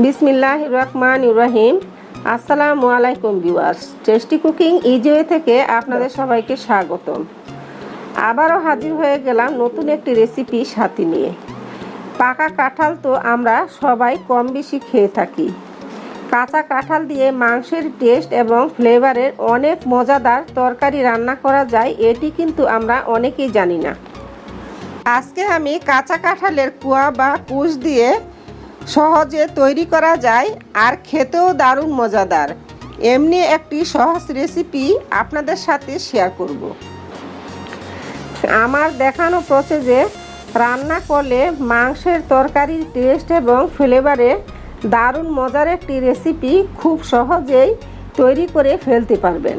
বিসমিল্লাহির রহমানির রহিম। আসসালামু আলাইকুম viewers, tasty cooking easy way থেকে আপনাদের সবাইকে স্বাগতম। আবারও হাজির হয়ে গেলাম নতুন একটি রেসিপি সাথে নিয়ে। পাকা কাঁঠাল তো আমরা সবাই কম বেশি খেয়ে থাকি। কাঁচা কাঁঠাল দিয়ে মাংসের টেস্ট এবং ফ্লেভারের অনেক মজাদার তরকারি রান্না করা যায়, এটি কিন্তু আমরা অনেকেই জানি না। আজকে আমি কাঁচা কাঁঠালের কুয়া বা কুশ দিয়ে সহজে তৈরি করা যায় আর খেতেও দারুণ মজাদার এমনি একটি সহজ রেসিপি আপনাদের সাথে শেয়ার করব। আমার দেখানো প্রসেসে রান্না করলে মাংসের তরকারির টেস্ট এবং ফ্লেভারে দারুণ মজার একটি রেসিপি খুব সহজেই তৈরি করে ফেলতে পারবেন।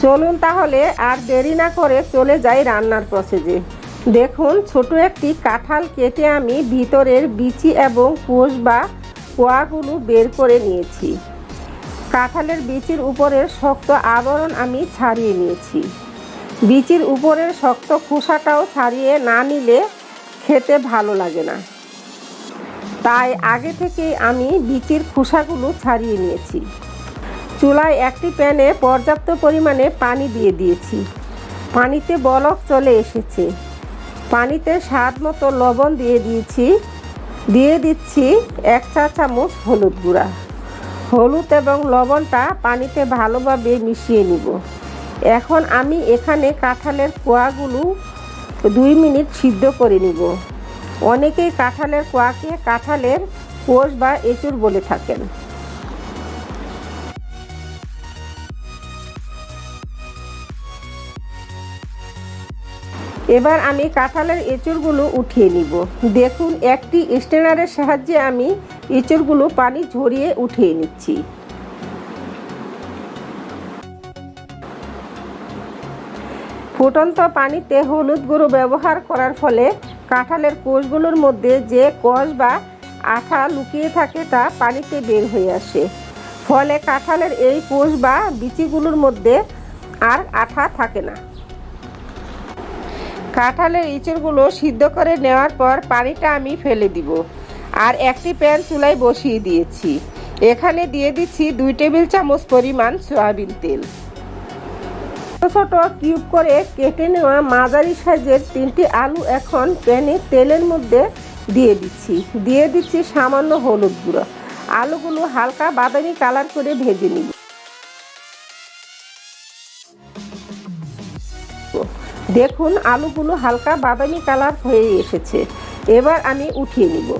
চলুন তাহলে আর দেরি না করে চলে যাই রান্নার প্রসেসে। দেখুন, ছোট একটি কাঁঠাল কেটে আমি ভিতরের বিচি এবং কোষ বা কোয়াগুলো বের করে নিয়েছি। কাঁঠালের বিচির উপরের শক্ত আবরণ আমি ছাড়িয়ে নিয়েছি। বিচির উপরের শক্ত খোসাটাও ছাড়িয়ে না নিলে খেতে ভালো লাগে না, তাই আগে থেকেই আমি বিচির খোসাগুলো ছাড়িয়ে নিয়েছি। চুলায় একটি প্যানে পর্যাপ্ত পরিমাণে পানি দিয়ে দিয়েছি। পানিতে বলক চলে এসেছে। পানিতে স্বাদ মতো লবণ দিয়ে দিচ্ছি 1 চা চামচ হলুদ গুঁড়া। হলুদ এবং লবণটা পানিতে ভালোভাবে মিশিয়ে নিব। এখন আমি এখানে কাঁঠালের কোয়াগুলো 2 মিনিট সিদ্ধ করে নিব। অনেকেই কাঁঠালের কোয়াকে কাঁঠালের কোষ বা এঁচুড় বলে থাকেন। এবার আমি কাঁঠালের এঁচুড়গুলো উঠিয়ে নিব। দেখুন, একটি স্ট্রেনারের সাহায্যে আমি এঁচুড়গুলো পানি ঝরিয়ে উঠিয়ে নিচ্ছি। ফুটন্ত পানিতে হলুদ গুঁড়ো ব্যবহার করার ফলে কাঁঠালের কোষগুলোর মধ্যে যে কষ বা আঠা লুকিয়ে থাকে তা পানিতে বের হয়ে আসে। ফলে কাঁঠালের এই কোষ বা বিচিগুলোর মধ্যে আর আঠা থাকে না। কাঁঠালের এঁচুড়গুলো সিদ্ধ করে নেওয়ার পর পানিটা আমি ফেলে দিব আর একটি প্যান চুলায় বসিয়ে দিয়েছি। এখানে দিয়ে দিচ্ছি 2 টেবিল চামচ পরিমাণ সয়াবিন তেল। ছোট ছোট কিউব করে কেটে নেওয়া মাঝারি সাইজের 3টি আলু এখন প্যানে তেলের মধ্যে দিয়ে দিচ্ছি সামান্য হলুদ গুঁড়ো। আলুগুলো হালকা বাদামি কালার করে ভেজে নিব। দেখুন, আলুগুলো হালকা বাদামি কালার হয়ে এসেছে। এবার আমি উঠিয়ে নিব।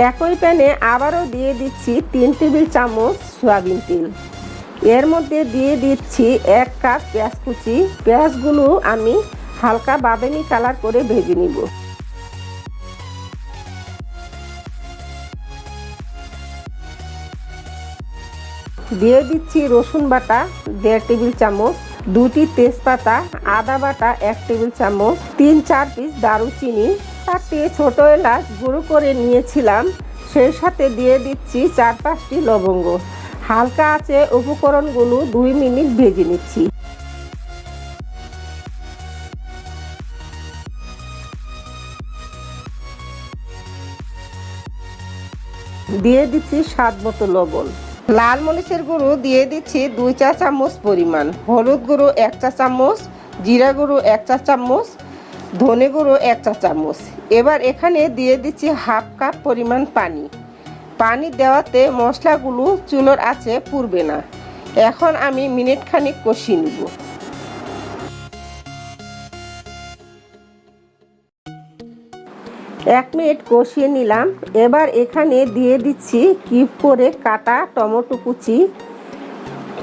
একই প্যানে আবারও দিয়ে দিচ্ছি 3 টেবিল চামচ সয়াবিন তেল। এর মধ্যে দিয়ে দিচ্ছি 1 কাপ পেঁয়াজ কুচি। পেঁয়াজগুলো আমি হালকা বাদামি কালার করে ভেজে নিব। দিয়ে দিচ্ছি রসুন বাটা 1.5 টেবিল চামচ, 2টি তেজপাতা, আদা বাটা 1 টেবিল চামচ, 3-4 পিস দারুচিনি, 4টি ছোট এলাচ গুঁড়ো করে নিয়েছিলাম। সেই সাথে দিয়ে দিচ্ছি 4-5টি লবঙ্গ। হালকা আঁচে উপকরণগুলো 2 মিনিট ভেজে নিচ্ছি। দিয়ে দিচ্ছি স্বাদ মতো লবণ। লাল মরিচের গুঁড়ো দিয়ে দিচ্ছি 2 চা চামচ পরিমাণ, হলুদ গুঁড়ো 1 চা চামচ, জিরা গুঁড়ো 1 চা চামচ, ধনে গুঁড়ো 1 চা চামচ। এবার এখানে দিয়ে দিচ্ছি 1/2 কাপ পরিমাণ পানি। পানি দেওয়াতে মশলাগুলো চুলোর আঁচে পুড়বে না। এখন আমি মিনিট খানিক কষিয়ে নিব। এক মিনিট কষিয়ে নিলাম। এবার এখানে দিয়ে দিচ্ছি কিউব করে কাটা টমেটো কুচি।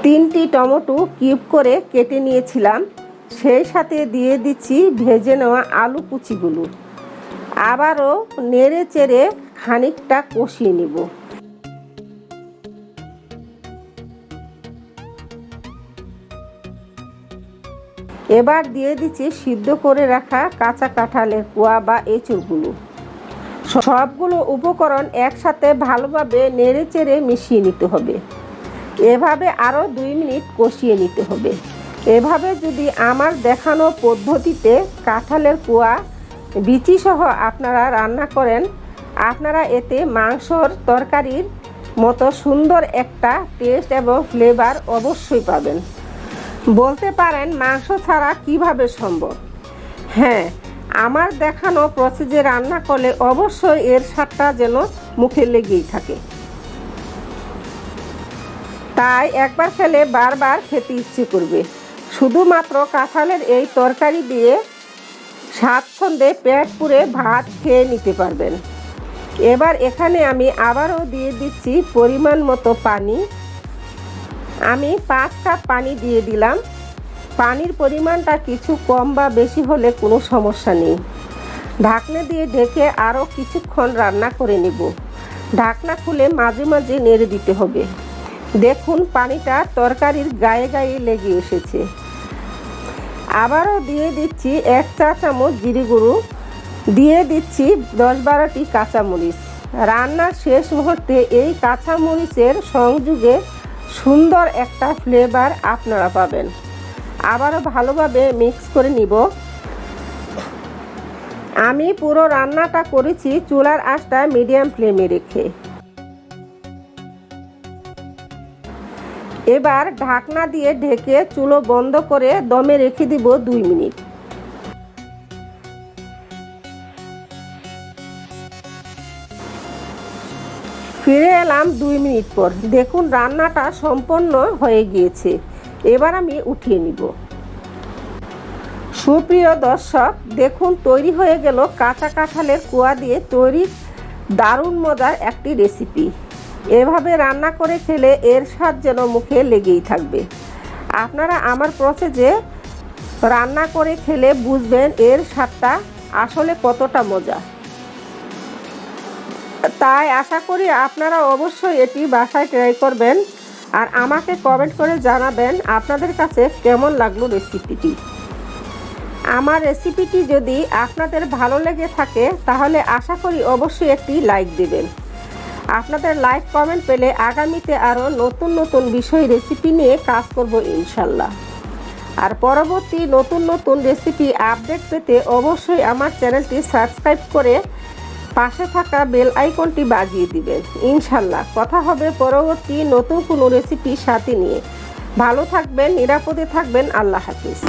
3টি টমেটো কিউব করে কেটে নিয়েছিলাম। সেই সাথে দিয়ে দিচ্ছি ভেজে নেওয়া আলু কুচিগুলো। আবারও নেড়ে চেড়ে খানিকটা কষিয়ে নিব। এবার দিয়ে দিচ্ছি সিদ্ধ করে রাখা কাঁচা কাঁঠালের কোয়া বা এঁচুড়গুলো। সবগুলো উপকরণ একসাথে ভালোভাবে নেড়ে চেড়ে মিশিয়ে নিতে হবে। এভাবে আরও 2 মিনিট কষিয়ে নিতে হবে। এভাবে যদি আমার দেখানো পদ্ধতিতে কাঁঠালের কুয়া বিচি সহ আপনারা রান্না করেন, আপনারা এতে মাংসর তরকারির মতো সুন্দর একটা টেস্ট এবং ফ্লেভার অবশ্যই পাবেন। বলতে পারেন মাংস ছাড়া কিভাবে সম্ভব? হ্যাঁ, আমার দেখানো প্রসেসে রান্না করলে অবশ্যই এর স্বাদটা যেন মুখে লেগেই থাকে। তাই একবার খেলে বারবার খেতে ইচ্ছে করবে। শুধুমাত্র কাঁঠালের এই তরকারি দিয়ে স্বাচ্ছন্দ্যে পেট পুরে ভাত খেয়ে নিতে পারবেন। এবার এখানে আমি আবারও দিয়ে দিচ্ছি পরিমাণ মতো পানি। আমি 5 কাপ পানি দিয়ে দিলাম। পানির পরিমাণটা কিছু কম বা বেশি হলে কোনো সমস্যা নেই। ঢাকনা দিয়ে ঢেকে আরও কিছুক্ষণ রান্না করে নেব। ঢাকনা খুলে মাঝে মাঝে নেড়ে দিতে হবে। দেখুন পানিটা তরকারির গায়ে গায়ে লেগে এসেছে। আবারও দিয়ে দিচ্ছি 1 চা চামচ জিরে গুঁড়ো, দিয়ে দিচ্ছি 10-12টি কাঁচামরিচ। রান্নার শেষ মুহূর্তে এই কাঁচামরিচের সংযোগে সুন্দর একটা ফ্লেভার আপনারা পাবেন। আবারও ভালোভাবে মিক্স করে নিব। আমি পুরো রান্নাটা করেছি চুলার আঁচটা মিডিয়াম ফ্লেমে রেখে। এবার ঢাকনা দিয়ে ঢেকে চুলো বন্ধ করে দমে রেখে দিব 2 মিনিট। ফিরে এলাম 2 মিনিট পর। দেখুন রান্নাটা সম্পন্ন হয়ে গিয়েছে। এবার আমি উঠিয়ে নিব। সুপ্রিয় দর্শক, দেখুন তৈরি হয়ে গেল কাঁচা কাঁঠালের কুয়া দিয়ে তৈরি দারুণ মজার একটি রেসিপি। এভাবে রান্না করে খেলে এর স্বাদ যেন মুখে লেগেই থাকবে। আপনারা আমার প্রসেসে রান্না করে খেলে বুঝবেন এর স্বাদটা আসলে কতটা মজা। তাই আশা করি আপনারা অবশ্যই এটি বাসায় ট্রাই করবেন আর আমাকে কমেন্ট করে জানাবেন আপনাদের কাছে কেমন লাগলো রেসিপিটি। আমার রেসিপিটি যদি আপনাদের ভালো লেগে থাকে তাহলে আশা করি অবশ্যই একটি লাইক দেবেন। আপনাদের লাইক কমেন্ট পেলে আগামীতে আরও নতুন নতুন বিষয় রেসিপি নিয়ে কাজ করব ইনশাল্লাহ। আর পরবর্তী নতুন নতুন রেসিপি আপডেট পেতে অবশ্যই আমার চ্যানেলটি সাবস্ক্রাইব করে পাশে থাকা বেল আইকনটি বাজিয়ে দিবেন। ইনশাল্লাহ কথা হবে পরবর্তী নতুন কোনো রেসিপির সাথে নিয়ে। ভালো থাকবেন, নিরাপদে থাকবেন। আল্লাহ হাফিজ।